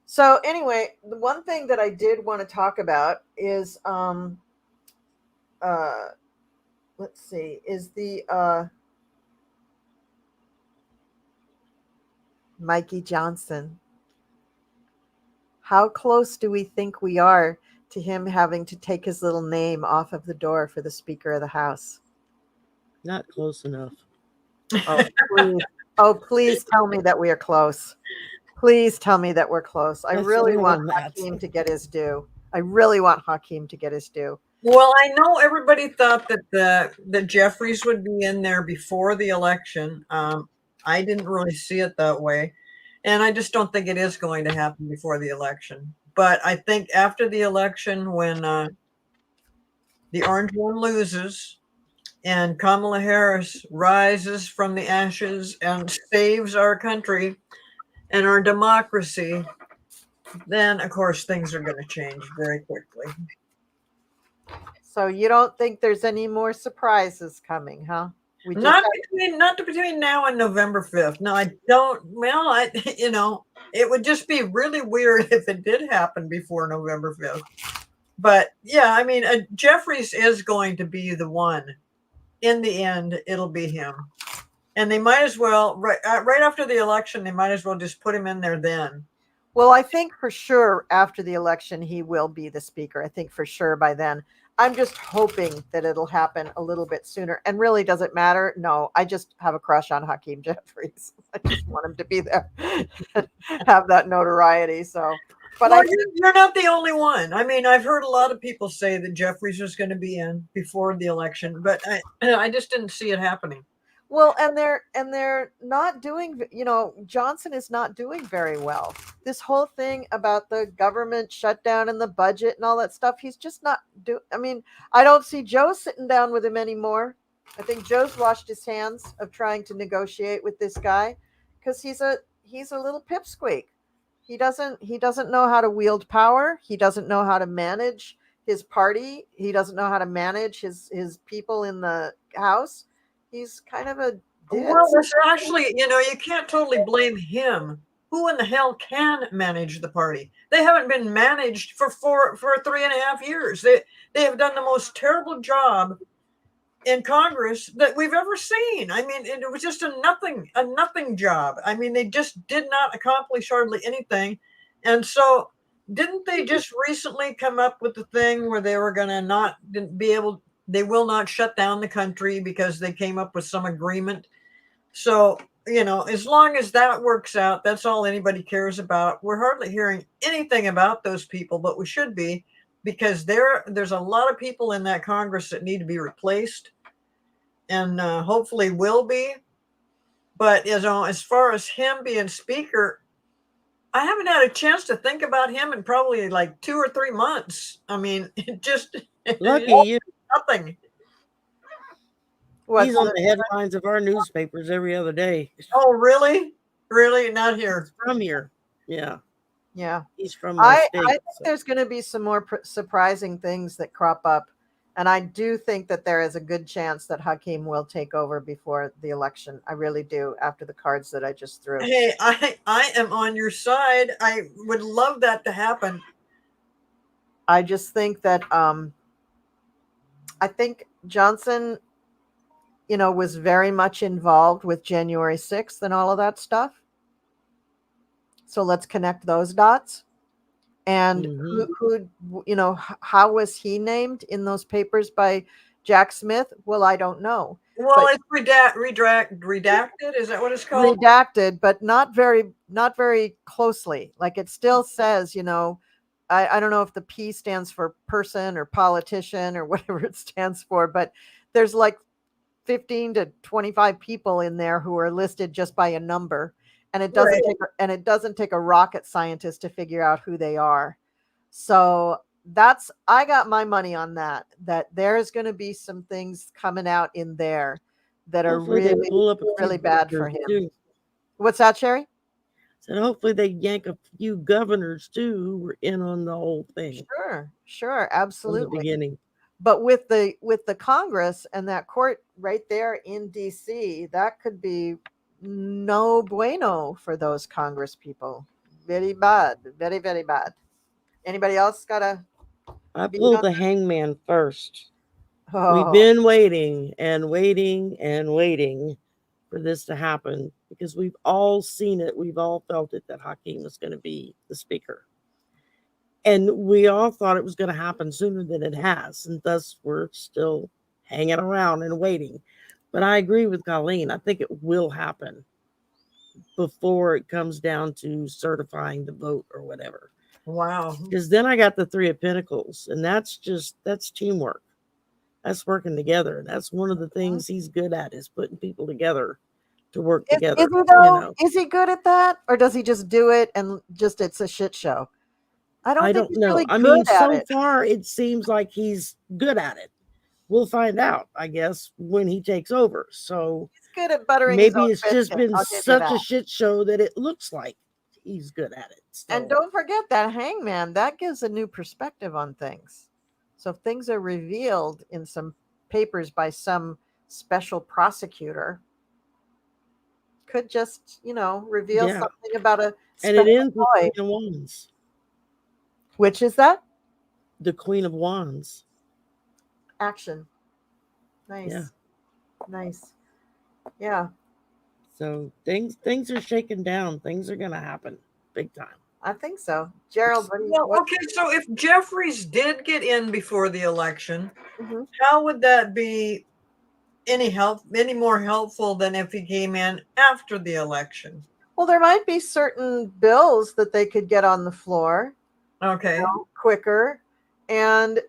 So anyway, the one thing that I did want to talk about is let's see, is the Mikey Johnson. How close do we think we are to him having to take his little name off of the door for the Speaker of the House? Not close enough. Please tell me that we are close. Please tell me that we're close. I really want Hakeem to get his due. Well, I know everybody thought that the Jeffries would be in there before the election. I didn't really see it that way. And I just don't think it is going to happen before the election. But I think after the election, when the orange one loses and Kamala Harris rises from the ashes and saves our country and our democracy, then, of course, things are going to change very quickly. So you don't think there's any more surprises coming, huh? Not between now and November 5th. No, I don't. Well, it would just be really weird if it did happen before November 5th. But yeah, I mean, Jeffries is going to be the one. In the end, it'll be him. And they might as well, right after the election, they might as well just put him in there then. Well, I think for sure after the election, he will be the speaker. I think for sure by then. I'm just hoping that it'll happen a little bit sooner. And really, does it matter? No, I just have a crush on Hakeem Jeffries. I just want him to be there, have that notoriety. So, but well, you're not the only one. I mean, I've heard a lot of people say that Jeffries was going to be in before the election, but I just didn't see it happening. Well, and they're not doing, Johnson is not doing very well. This whole thing about the government shutdown and the budget and all that stuff, he's just not I mean, I don't see Joe sitting down with him anymore. I think Joe's washed his hands of trying to negotiate with this guy because he's a little pipsqueak. He doesn't know how to wield power. He doesn't know how to manage his party. He doesn't know how to manage his people in the House. He's kind of a ditz. Well, it's actually, you can't totally blame him. Who in the hell can manage the party? They haven't been managed for 3.5 years. They have done the most terrible job in Congress that we've ever seen. I mean, it was just a nothing job. I mean, they just did not accomplish hardly anything. And so didn't they just recently come up with the thing where they were going to they will not shut down the country because they came up with some agreement. So, as long as that works out, that's all anybody cares about. We're hardly hearing anything about those people, but we should be, because there's a lot of people in that Congress that need to be replaced and hopefully will be. But, as far as him being speaker, I haven't had a chance to think about him in probably like 2 or 3 months. I mean, Lucky you. Nothing. He's on the headlines of our newspapers every other day. Oh, really? Really? Not here. He's from here. Yeah. Yeah. He's from I think there's going to be some more surprising things that crop up. And I do think that there is a good chance that Hakeem will take over before the election. I really do, after the cards that I just threw. Hey, I am on your side. I would love that to happen. I just think that I think Johnson, was very much involved with January 6th and all of that stuff. So let's connect those dots. And who how was he named in those papers by Jack Smith? Well, I don't know. Well, it's redacted. Is that what it's called? Redacted, but not very closely. Like it still says, I don't know if the P stands for person or politician or whatever it stands for, but there's like 15 to 25 people in there who are listed just by a number. And it doesn't take a rocket scientist to figure out who they are. So I got my money on that there's going to be some things coming out in there that are really bad for him. Too. What's that, Shari? And hopefully they yank a few governors too who were in on the whole thing. Sure, absolutely. From the beginning. But with the Congress and that court right there in DC, that could be no bueno for those Congress people. Very bad. Very, very bad. Anybody else I pulled the hangman first. Oh. We've been waiting and waiting and waiting for this to happen because we've all seen it. We've all felt it that Hakeem was going to be the speaker. And we all thought it was going to happen sooner than it has. And thus we're still hanging around and waiting. But I agree with Colleen. I think it will happen before it comes down to certifying the vote or whatever. Wow. Because then I got the 3 of Pentacles. And that's teamwork. That's working together. That's one of the things he's good at, is putting people together to work Is together. he though? Is he good at that, or does he just do it and just it's a shit show? I don't think he's know. really I good mean, at so it. far it seems like he's good at it. We'll find out, I guess, when he takes over. So He's good at buttering his maybe own it's just biscuit. been I'll give you such that. a shit show that it looks like he's good at it. And don't forget that hangman, that gives a new perspective on things. So if things are revealed in some papers by some special prosecutor, could just, reveal something about a and it ends with boy. Queen of Wands. Which is that? The Queen of Wands. Action. Nice. Yeah. Nice. Yeah. So things are shaking down. Things are gonna happen big time. I think so. Gerald, okay, so if Jeffries did get in before the election, how would that be any more helpful than if he came in after the election? Well, there might be certain bills that they could get on the floor. Okay. Quicker. And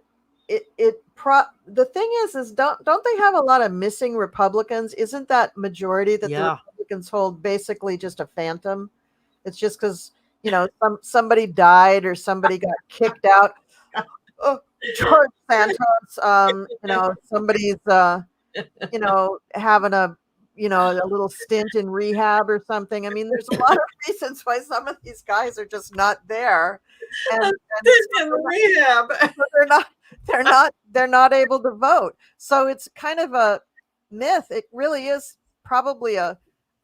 the thing is don't they have a lot of missing Republicans? Isn't that majority that the Republicans hold basically just a phantom? It's just because somebody died or somebody got kicked out. Oh, George Santos, somebody's having a little stint in rehab or something. I mean, there's a lot of reasons why some of these guys are just not there. And in rehab. They're not able to vote. So it's kind of a myth. It really is probably a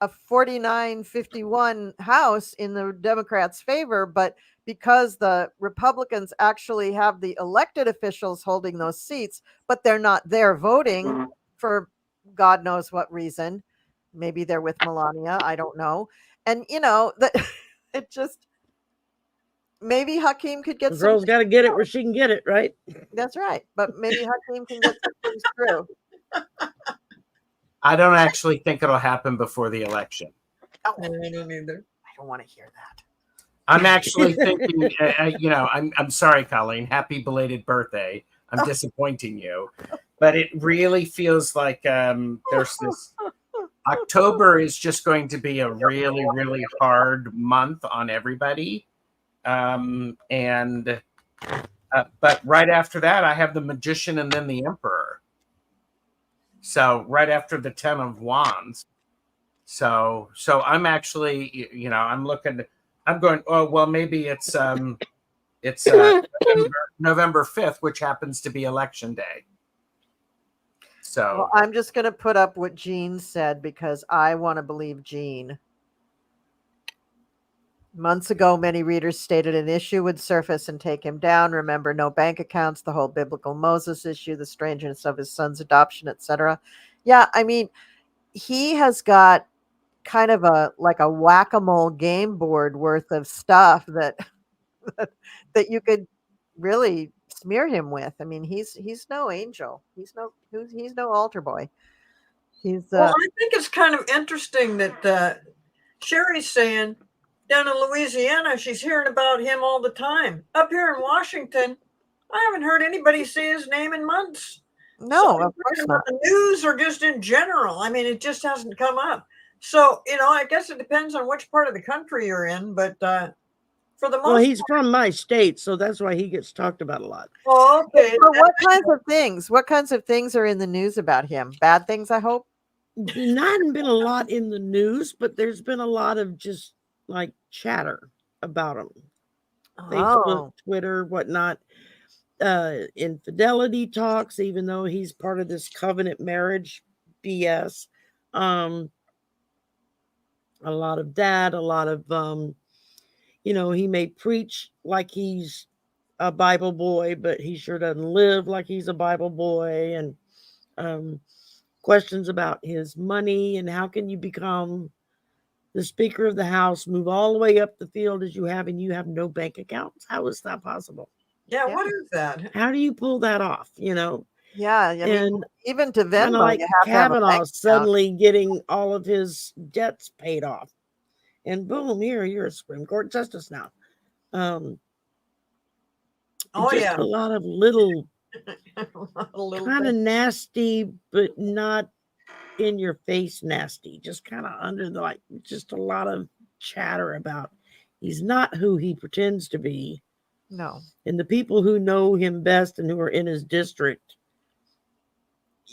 49-51 House in the Democrats' favor, but because the Republicans actually have the elected officials holding those seats, but they're not there voting for God knows what reason. Maybe they're with Melania. I don't know. And that it just maybe Hakeem could get the girl's got to get it where she can get it, right? That's right. But maybe Hakeem can get some things through. I don't actually think it'll happen before the election. I don't either. I don't want to hear that. I'm actually thinking, I'm sorry, Colleen. Happy belated birthday. I'm disappointing you. But it really feels like there's this October is just going to be a really, really hard month on everybody. But right after that, I have the Magician and then the Emperor. So right after the 10 of Wands. So I'm actually, I'm going, oh, well, maybe it's November 5th, which happens to be election day. So well, I'm just going to put up what Jean said because I want to believe Jean. Months ago, many readers stated an issue would surface and take him down. Remember, no bank accounts, the whole biblical Moses issue, the strangeness of his son's adoption, etc. Yeah, I mean, he has got kind of a whack-a-mole game board worth of stuff that you could really smear him with. I mean, he's no angel. He's no altar boy. Well, I think it's kind of interesting that Shari's saying down in Louisiana, she's hearing about him all the time. Up here in Washington, I haven't heard anybody say his name in months. No, of course not. The news or just in general. I mean, it just hasn't come up. So, I guess it depends on which part of the country you're in, but for the most well, he's from my state, so that's why he gets talked about a lot. Oh, okay. So what kinds of things are in the news about him? Bad things, I hope? Not been a lot in the news, but there's been a lot of just like chatter about him. Facebook, Twitter, whatnot. Infidelity talks, even though he's part of this covenant marriage BS. A lot of that, a lot of he may preach like he's a Bible boy, but he sure doesn't live like he's a Bible boy. And questions about his money and how can you become the Speaker of the House, move all the way up the field as you have, and you have no bank accounts? How is that possible? Yeah, what is that? How do you pull that off? Yeah, I mean, even to Venmo, like you have Kavanaugh suddenly getting all of his debts paid off, and boom, you're a Supreme Court justice now. A lot of little kind of nasty, but not in your face nasty, just kind of under the, like, just a lot of chatter about he's not who he pretends to be. No. And the people who know him best and who are in his district,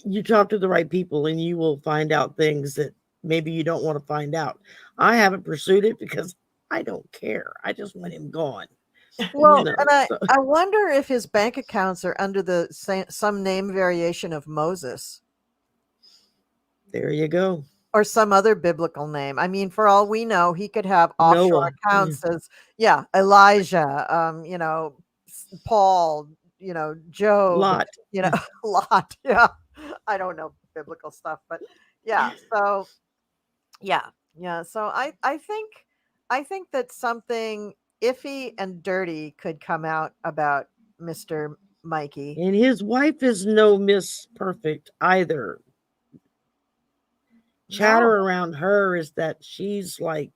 you talk to the right people and you will find out things that maybe you don't want to find out. I haven't pursued it because I don't care. I just want him gone. Well, and I wonder if his bank accounts are under some name variation of Moses. There you go. Or some other biblical name. I mean, for all we know, he could have offshore Noah. accounts as Elijah, Paul, Job, Lot. Lot. Yeah. I don't know biblical stuff, but yeah. So yeah. So I think that something iffy and dirty could come out about Mr. Mikey. And his wife is no Miss Perfect either. Chatter around her is that she's like,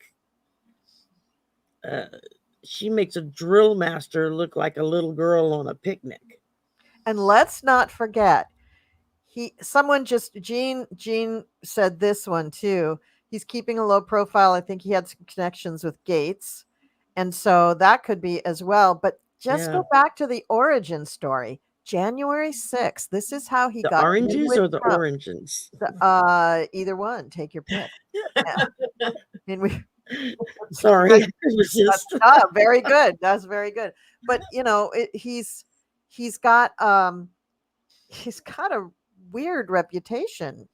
she makes a drill master look like a little girl on a picnic. And let's not forget, Gene said this one too. He's keeping a low profile. I think he had some connections with Gates. And so that could be as well. But just go back to the origin story. January 6th. This is how he got the oranges or the oranges. Either one. Take your pick. Yeah. And sorry. Very good. That's very good. But he's got a weird reputation.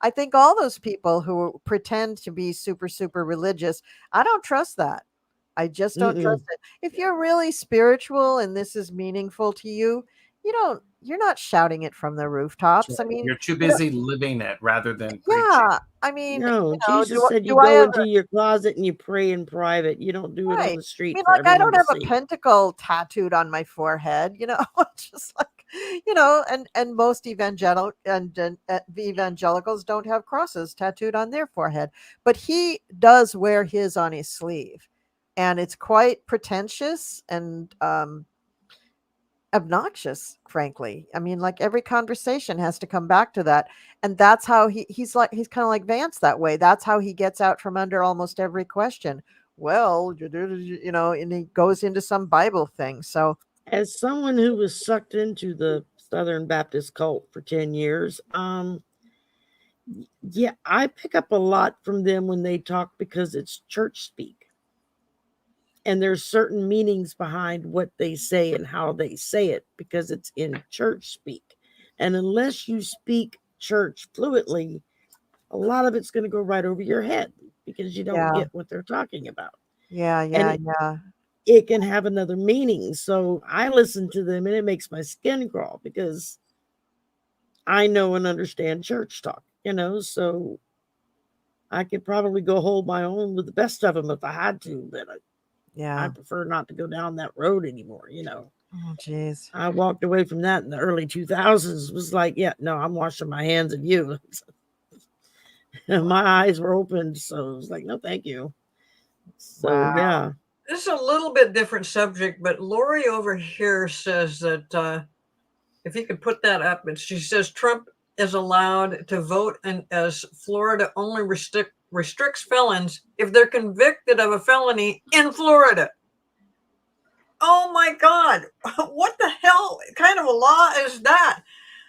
I think all those people who pretend to be super, super religious, I don't trust that. I just don't trust it. If you're really spiritual and this is meaningful to you, you're not shouting it from the rooftops. Sure. I mean, you're too busy living it rather than preaching. I mean, no, Jesus said you go into your closet and you pray in private. You don't do it on the street. I don't have a pentacle tattooed on my forehead, just like, and most evangelicals don't have crosses tattooed on their forehead, but he does wear his on his sleeve, and it's quite pretentious and obnoxious, frankly. I mean, like every conversation has to come back to that, and that's how he's kind of like Vance that way. That's how he gets out from under almost every question. Well, and he goes into some Bible thing. So, as someone who was sucked into the Southern Baptist cult for 10 years, I pick up a lot from them when they talk because it's church speak. And there's certain meanings behind what they say and how they say it because it's in church speak. And unless you speak church fluently, a lot of it's going to go right over your head because you don't get what they're talking about. Yeah. It can have another meaning. So I listen to them and it makes my skin crawl because I know and understand church talk, so I could probably go hold my own with the best of them if I had to, but I prefer not to go down that road anymore, Oh, geez. I walked away from that in the early 2000s. Was like, I'm washing my hands of you. My eyes were opened, so it was like, no, thank you. So, wow. This is a little bit different subject, but Lori over here says that if you could put that up, and she says Trump is allowed to vote, and as Florida only restricts felons if they're convicted of a felony in Florida. Oh my God. What the hell kind of a law is that?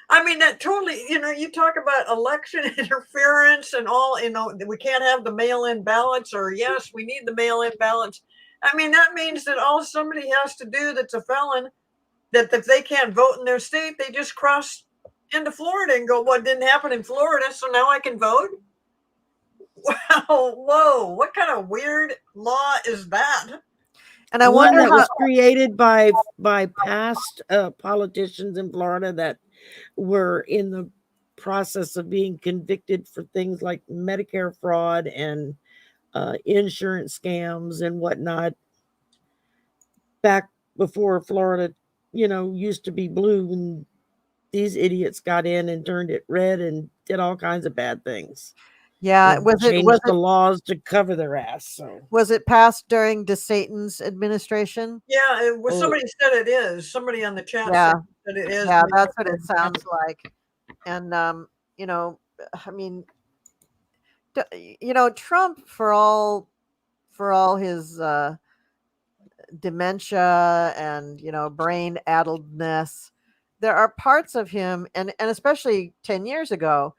I mean, that totally, you talk about election interference and all, we can't have the mail-in ballots, or yes, we need the mail-in ballots. I mean, that means that all somebody has to do that's a felon, that if they can't vote in their state, they just cross into Florida and go, what didn't happen in Florida, so now I can vote? Wow, whoa, what kind of weird law is that? And I wonder how it was created by past politicians in Florida that were in the process of being convicted for things like Medicare fraud and insurance scams and whatnot back before Florida, used to be blue, and these idiots got in and turned it red and did all kinds of bad things. Yeah, was it the laws to cover their ass? So was it passed during DeSatan's administration? Yeah, it was. Somebody said it is. Somebody on the chat said it is. Yeah, that's what it sounds like. And I mean, Trump, for all his dementia and brain addledness, there are parts of him, and especially 10 years ago,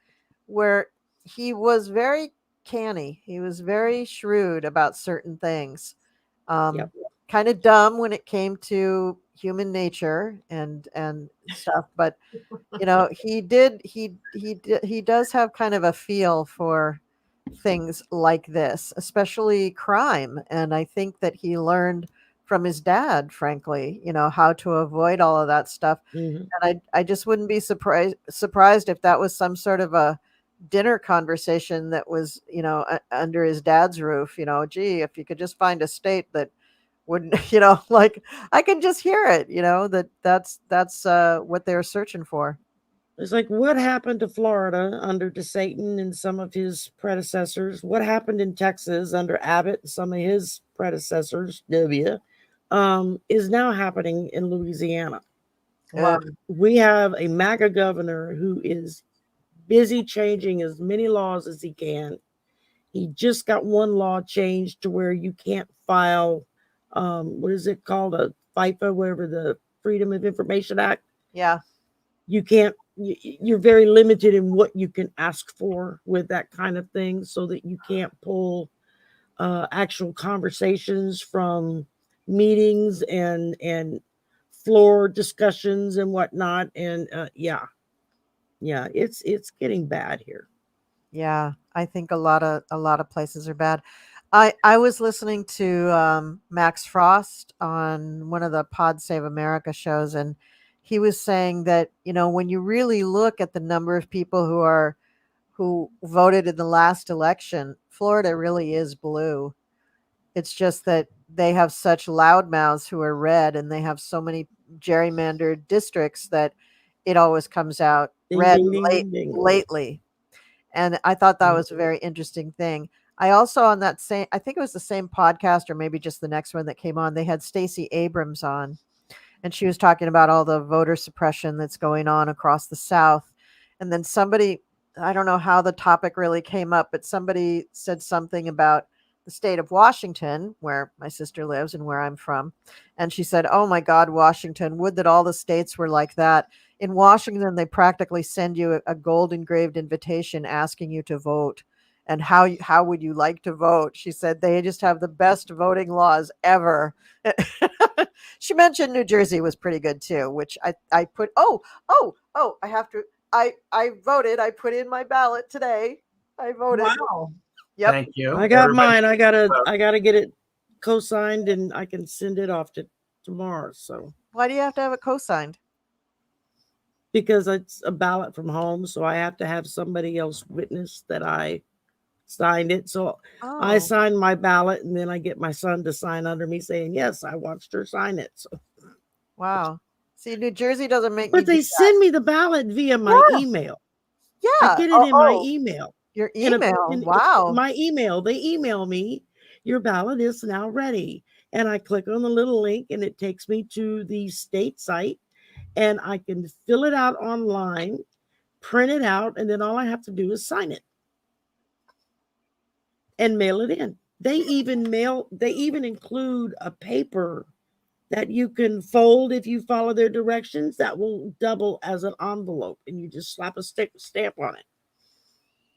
where he was very canny. He was very shrewd about certain things. Yep. Kind of dumb when it came to human nature and stuff, but he does have kind of a feel for things like this, especially crime. And I think that he learned from his dad, frankly, how to avoid all of that stuff. Mm-hmm. And I just wouldn't be surprised if that was some sort of a dinner conversation that was, under his dad's roof. Gee, if you could just find a state that wouldn't, like, I can just hear it, that's what they're searching for. It's like, what happened to Florida under DeSatan and some of his predecessors? What happened in Texas under Abbott and some of his predecessors, is now happening in Louisiana. Wow. We have a MAGA governor who is busy changing as many laws as he can. He just got one law changed to where you can't file, what is it called? A FIFA, whatever, the Freedom of Information Act. Yeah. You can't, you're very limited in what you can ask for with that kind of thing, so that you can't pull actual conversations from meetings and floor discussions and whatnot. And yeah, it's getting bad here. Yeah, I think a lot of places are bad. I was listening to Max Frost on one of the Pod Save America shows, and he was saying that when you really look at the number of people who voted in the last election, Florida really is blue. It's just that they have such loudmouths who are red, and they have so many gerrymandered districts that it always comes out Ding, red ding, ding, ding. lately. And I thought that was a very interesting thing. I also, on that same, I think it was the same podcast, or maybe just the next one that came on, they had Stacey Abrams on, and she was talking about all the voter suppression that's going on across the South. And then somebody, I don't know how the topic really came up, but somebody said something about the state of Washington, where my sister lives and where I'm from. And she said, "Oh my God, Washington, would that all the states were like that. In Washington, they practically send you a gold engraved invitation asking you to vote. And how would you like to vote?" She said they just have the best voting laws ever. She mentioned New Jersey was pretty good too, which I put, I voted. I put in my ballot today. I voted. Wow. Yep. Thank you. I got mine. I gotta get it co-signed, and I can send it off to tomorrow. So why do you have to have it co-signed? Because it's a ballot from home, so I have to have somebody else witness that I signed it. So I sign my ballot, and then I get my son to sign under me saying, yes, I watched her sign it. So wow. See, New Jersey doesn't make but they send me the ballot via my email. Yeah. I get it in my email. Your email. Wow. My email. They email me, your ballot is now ready. And I click on the little link, and it takes me to the state site, and I can fill it out online, print it out, and then all I have to do is sign it and mail it in. They even include a paper that you can fold if you follow their directions that will double as an envelope, and you just slap a stamp on it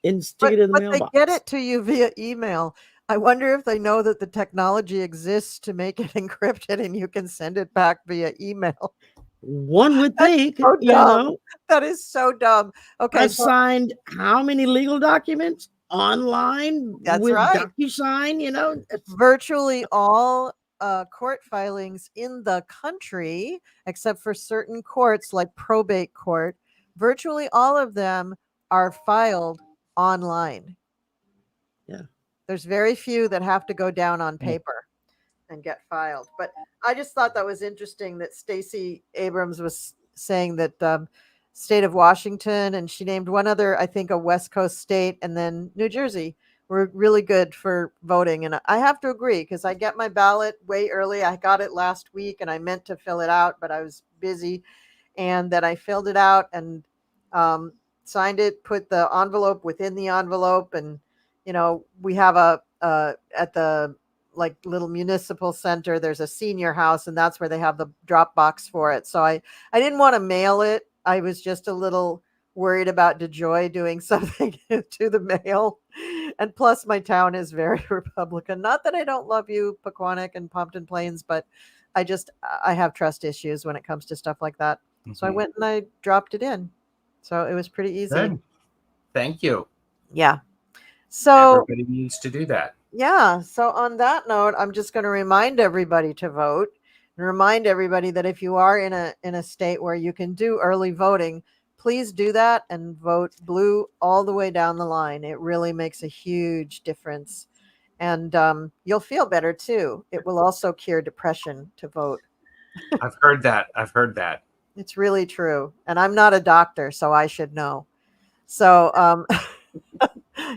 and stick it in the mailbox. They get it to you via email. I wonder if they know that the technology exists to make it encrypted and you can send it back via email. One would think, so that is so dumb. Okay, I've signed how many legal documents online? That's with right. DocuSign, virtually all court filings in the country, except for certain courts like probate court, virtually all of them are filed online. Yeah. There's very few that have to go down on paper and get filed. But I just thought that was interesting that Stacey Abrams was saying that state of Washington, and she named one other, I think a West Coast state, and then New Jersey were really good for voting. And I have to agree, because I get my ballot way early. I got it last week, and I meant to fill it out, but I was busy. And then I filled it out, and signed it, put the envelope within the envelope, and we have at the like little municipal center, there's a senior house, and that's where they have the drop box for it. So I didn't want to mail it. I was just a little worried about DeJoy doing something to the mail. And plus my town is very Republican. Not that I don't love you, Pequannock and Pompton Plains, but I have trust issues when it comes to stuff like that. Mm-hmm. So I went and I dropped it in. So it was pretty easy. Good. Thank you. Yeah. So everybody needs to do that. Yeah. So on that note, I'm just going to remind everybody to vote and remind everybody that if you are in a state where you can do early voting, please do that and vote blue all the way down the line. It really makes a huge difference. And you'll feel better too. It will also cure depression to vote. I've heard that. It's really true. And I'm not a doctor, so I should know. So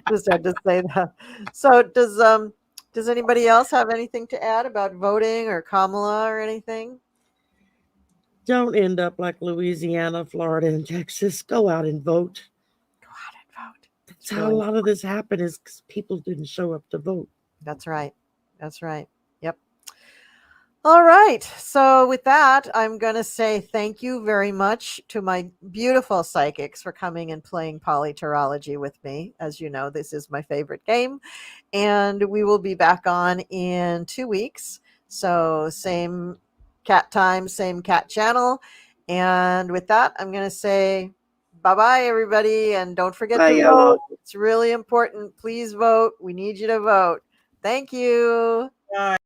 just had to say that. So does anybody else have anything to add about voting or Kamala or anything? Don't end up like Louisiana, Florida, and Texas. Go out and vote. Go out and vote. That's how a lot of this happened, is because people didn't show up to vote. That's right. That's right. Yep. All right. So with that, I'm going to say thank you very much to my beautiful psychics for coming and playing PoliTarology with me. As you know, this is my favorite game. And we will be back on in 2 weeks. So same cat time, same cat channel. And with that, I'm going to say bye-bye, everybody. And don't forget to vote. It's really important. Please vote. We need you to vote. Thank you. Bye.